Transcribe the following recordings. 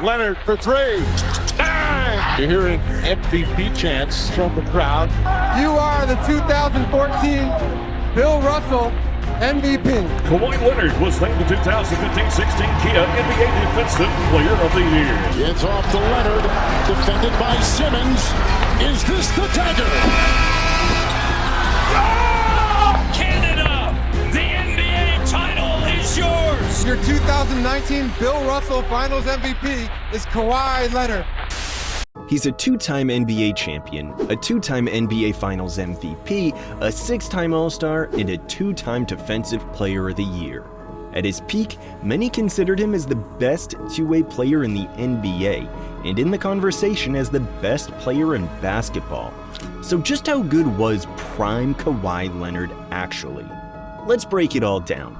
Leonard for three. Bang! You're hearing MVP chants from the crowd. You are the 2014 Bill Russell MVP. Kawhi Leonard was named the 2015-16 Kia NBA Defensive Player of the Year. It's off to Leonard, defended by Simmons. Is this the dagger? Canada, the NBA title is yours. Your 2019 Bill Russell Finals MVP is Kawhi Leonard. He's a two-time NBA champion, a two-time NBA Finals MVP, a six-time All-Star, and a two-time Defensive Player of the Year. At his peak, many considered him as the best two-way player in the NBA, and in the conversation as the best player in basketball. So just how good was prime Kawhi Leonard actually? Let's break it all down.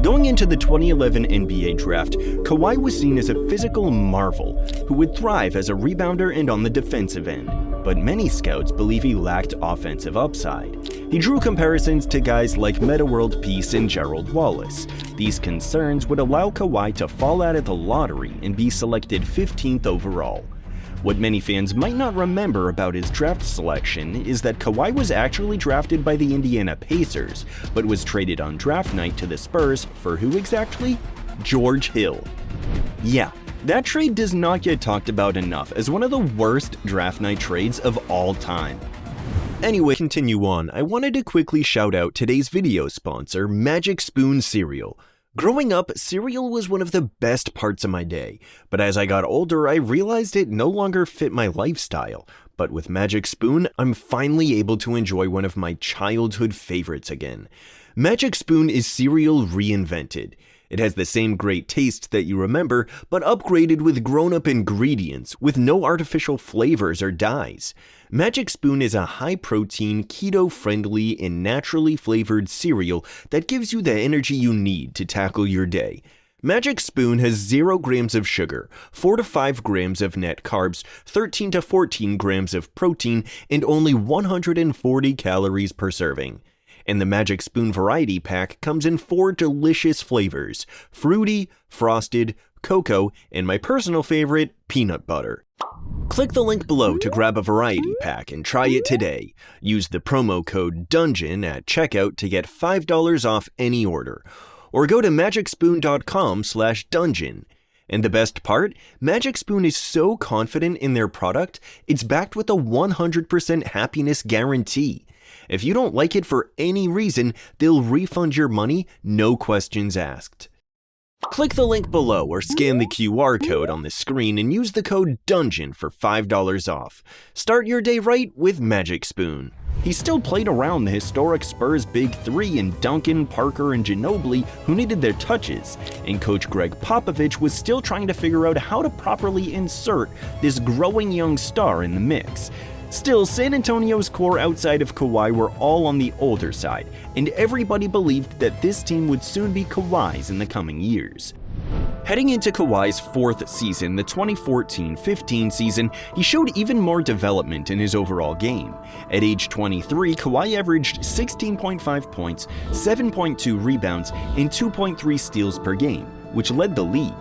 Going into the 2011 NBA draft, Kawhi was seen as a physical marvel who would thrive as a rebounder and on the defensive end, but many scouts believe he lacked offensive upside. He drew comparisons to guys like Metta World Peace and Gerald Wallace. These concerns would allow Kawhi to fall out of the lottery and be selected 15th overall. What many fans might not remember about his draft selection is that Kawhi was actually drafted by the Indiana Pacers, but was traded on draft night to the Spurs for who exactly? George Hill. Yeah, that trade does not get talked about enough as one of the worst draft night trades of all time. Anyway, continue on, I wanted to quickly shout out today's video sponsor, Magic Spoon Cereal. Growing up, cereal was one of the best parts of my day, but as I got older, I realized it no longer fit my lifestyle. But with Magic Spoon, I'm finally able to enjoy one of my childhood favorites again. Magic Spoon is cereal reinvented. It has the same great taste that you remember, but upgraded with grown-up ingredients with no artificial flavors or dyes. Magic Spoon is a high-protein, keto-friendly, and naturally flavored cereal that gives you the energy you need to tackle your day. Magic Spoon has 0 grams of sugar, 4 to 5 grams of net carbs, 13 to 14 grams of protein, and only 140 calories per serving. And the Magic Spoon Variety Pack comes in 4 delicious flavors: fruity, frosted, cocoa, and my personal favorite, peanut butter. Click the link below to grab a variety pack and try it today. Use the promo code DUNGEON at checkout to get $5 off any order. Or go to magicspoon.com/dungeon. And the best part? Magic Spoon is so confident in their product, it's backed with a 100% happiness guarantee. If you don't like it for any reason, they'll refund your money, no questions asked. Click the link below or scan the QR code on the screen and use the code DUNGEON for $5 off. Start your day right with Magic Spoon. He still played around the historic Spurs Big Three in Duncan, Parker, and Ginobili, who needed their touches, and coach Greg Popovich was still trying to figure out how to properly insert this growing young star in the mix. Still, San Antonio's core outside of Kawhi were all on the older side, and everybody believed that this team would soon be Kawhi's in the coming years. Heading into Kawhi's 4th season, the 2014-15 season, he showed even more development in his overall game. At age 23, Kawhi averaged 16.5 points, 7.2 rebounds, and 2.3 steals per game, which led the league.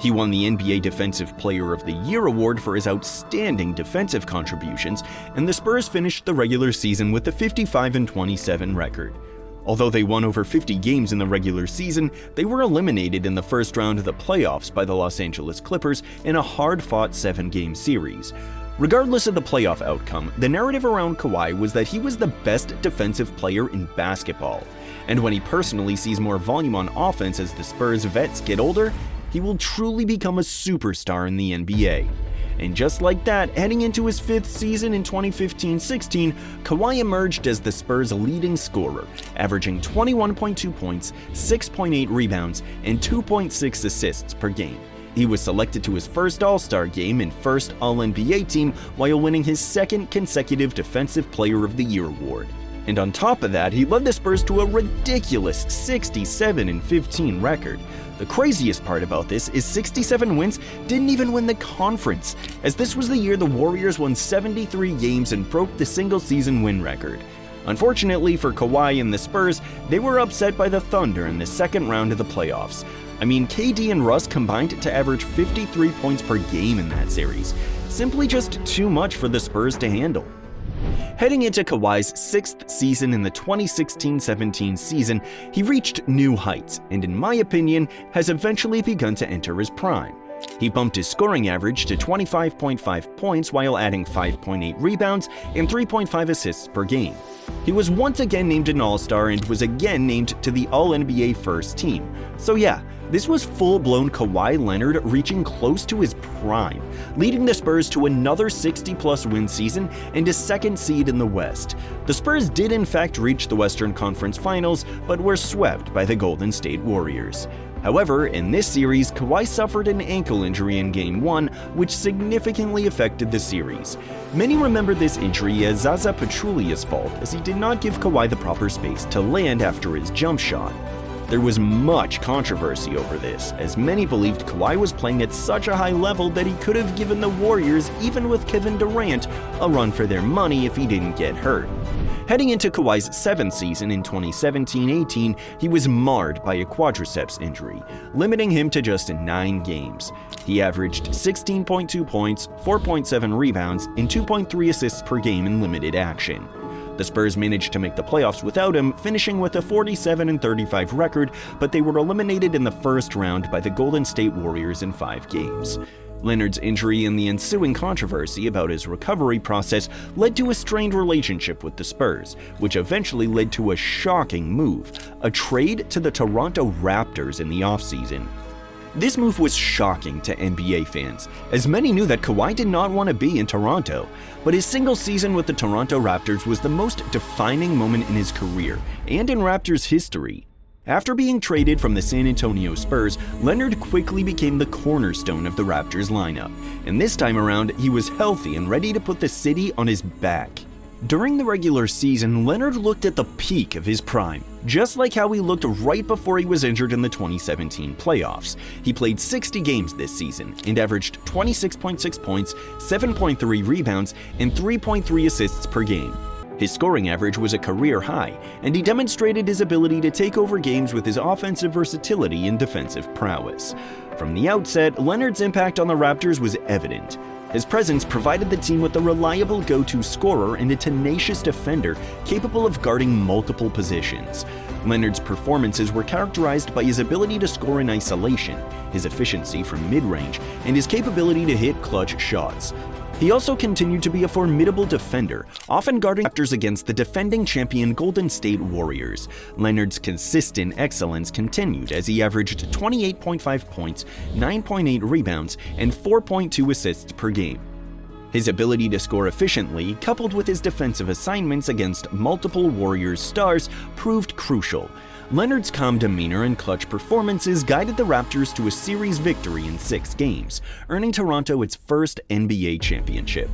He won the NBA Defensive Player of the Year award for his outstanding defensive contributions, and the Spurs finished the regular season with a 55-27 record. Although they won over 50 games in the regular season, they were eliminated in the first round of the playoffs by the Los Angeles Clippers in a hard-fought 7-game series. Regardless of the playoff outcome, the narrative around Kawhi was that he was the best defensive player in basketball. And when he personally sees more volume on offense as the Spurs vets get older, he will truly become a superstar in the NBA. And just like that, heading into his 5th season in 2015-16, Kawhi emerged as the Spurs' leading scorer, averaging 21.2 points, 6.8 rebounds, and 2.6 assists per game. He was selected to his first All-Star game and first All-NBA team while winning his 2nd consecutive Defensive Player of the Year award. And on top of that, he led the Spurs to a ridiculous 67-15 record. The craziest part about this is 67 wins didn't even win the conference, as this was the year the Warriors won 73 games and broke the single-season win record. Unfortunately for Kawhi and the Spurs, they were upset by the Thunder in the second round of the playoffs. I mean, KD and Russ combined to average 53 points per game in that series. Simply just too much for the Spurs to handle. Heading into Kawhi's 6th season in the 2016-17 season, he reached new heights and, in my opinion, has eventually begun to enter his prime. He bumped his scoring average to 25.5 points while adding 5.8 rebounds and 3.5 assists per game. He was once again named an All-Star and was again named to the All-NBA first team. So yeah, this was full-blown Kawhi Leonard reaching close to his prime, leading the Spurs to another 60-plus win season and a second seed in the West. The Spurs did in fact reach the Western Conference Finals, but were swept by the Golden State Warriors. However, in this series, Kawhi suffered an ankle injury in Game 1, which significantly affected the series. Many remember this injury as Zaza Pachulia's fault, as he did not give Kawhi the proper space to land after his jump shot. There was much controversy over this, as many believed Kawhi was playing at such a high level that he could have given the Warriors, even with Kevin Durant, a run for their money if he didn't get hurt. Heading into Kawhi's 7th season in 2017-18, he was marred by a quadriceps injury, limiting him to just 9 games. He averaged 16.2 points, 4.7 rebounds, and 2.3 assists per game in limited action. The Spurs managed to make the playoffs without him, finishing with a 47-35 record, but they were eliminated in the first round by the Golden State Warriors in 5 games. Leonard's injury and the ensuing controversy about his recovery process led to a strained relationship with the Spurs, which eventually led to a shocking move, a trade to the Toronto Raptors in the offseason. This move was shocking to NBA fans, as many knew that Kawhi did not want to be in Toronto, but his single season with the Toronto Raptors was the most defining moment in his career and in Raptors history. After being traded from the San Antonio Spurs, Leonard quickly became the cornerstone of the Raptors lineup, and this time around, he was healthy and ready to put the city on his back. During the regular season, Leonard looked at the peak of his prime, just like how he looked right before he was injured in the 2017 playoffs. He played 60 games this season and averaged 26.6 points, 7.3 rebounds, and 3.3 assists per game. His scoring average was a career high, and he demonstrated his ability to take over games with his offensive versatility and defensive prowess. From the outset, Leonard's impact on the Raptors was evident. His presence provided the team with a reliable go-to scorer and a tenacious defender capable of guarding multiple positions. Leonard's performances were characterized by his ability to score in isolation, his efficiency from mid-range, and his capability to hit clutch shots. He also continued to be a formidable defender, often guarding Raptors against the defending champion Golden State Warriors. Leonard's consistent excellence continued as he averaged 28.5 points, 9.8 rebounds, and 4.2 assists per game. His ability to score efficiently, coupled with his defensive assignments against multiple Warriors stars, proved crucial. Leonard's calm demeanor and clutch performances guided the Raptors to a series victory in 6 games, earning Toronto its first NBA championship.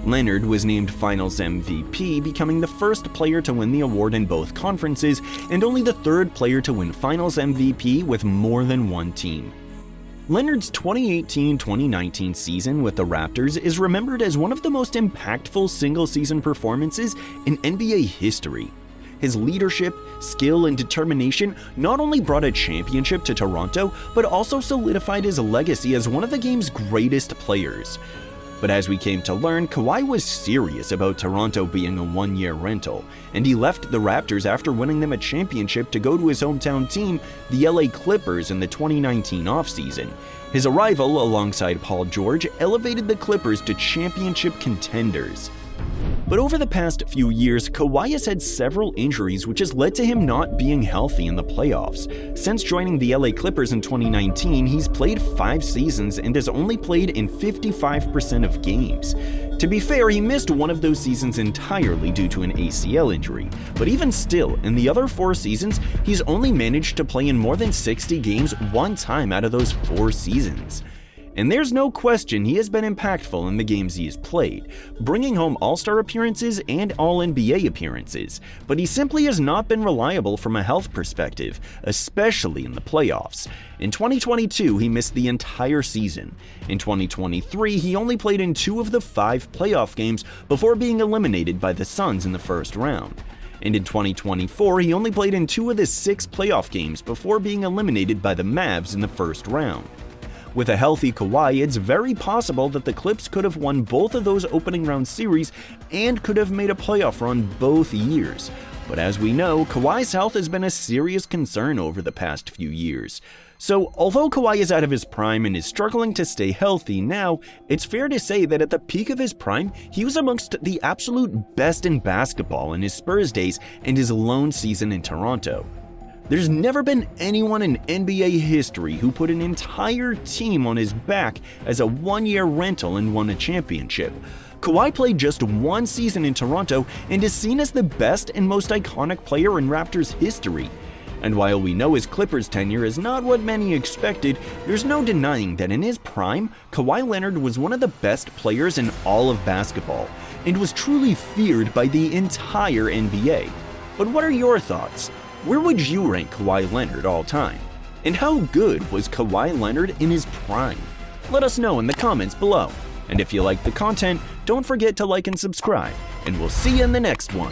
Leonard was named Finals MVP, becoming the first player to win the award in both conferences and only the 3rd player to win Finals MVP with more than one team. Leonard's 2018-2019 season with the Raptors is remembered as one of the most impactful single-season performances in NBA history. His leadership, skill, and determination not only brought a championship to Toronto, but also solidified his legacy as one of the game's greatest players. But as we came to learn, Kawhi was serious about Toronto being a one-year rental, and he left the Raptors after winning them a championship to go to his hometown team, the LA Clippers, in the 2019 offseason. His arrival, alongside Paul George, elevated the Clippers to championship contenders. But over the past few years, Kawhi has had several injuries, which has led to him not being healthy in the playoffs. Since joining the LA Clippers in 2019, he's played 5 seasons and has only played in 55% of games. To be fair, he missed one of those seasons entirely due to an ACL injury, but even still, in the other 4 seasons, he's only managed to play in more than 60 games one time out of those 4 seasons. And there's no question he has been impactful in the games he has played, bringing home All-Star appearances and All-NBA appearances, but he simply has not been reliable from a health perspective, especially in the playoffs. In 2022, he missed the entire season. In 2023, he only played in 2 of the 5 playoff games before being eliminated by the Suns in the first round. and in 2024 he only played in 2 of the 6 playoff games before being eliminated by the Mavs in the first round. With a healthy Kawhi, it's very possible that the Clips could have won both of those opening round series and could have made a playoff run both years. But as we know, Kawhi's health has been a serious concern over the past few years. So although Kawhi is out of his prime and is struggling to stay healthy now, it's fair to say that at the peak of his prime, he was amongst the absolute best in basketball in his Spurs days and his lone season in Toronto. There's never been anyone in NBA history who put an entire team on his back as a one-year rental and won a championship. Kawhi played just 1 season in Toronto and is seen as the best and most iconic player in Raptors history. And while we know his Clippers tenure is not what many expected, there's no denying that in his prime, Kawhi Leonard was one of the best players in all of basketball and was truly feared by the entire NBA. But what are your thoughts? Where would you rank Kawhi Leonard all time? And how good was Kawhi Leonard in his prime? Let us know in the comments below. And if you like the content, don't forget to like and subscribe, and we'll see you in the next one.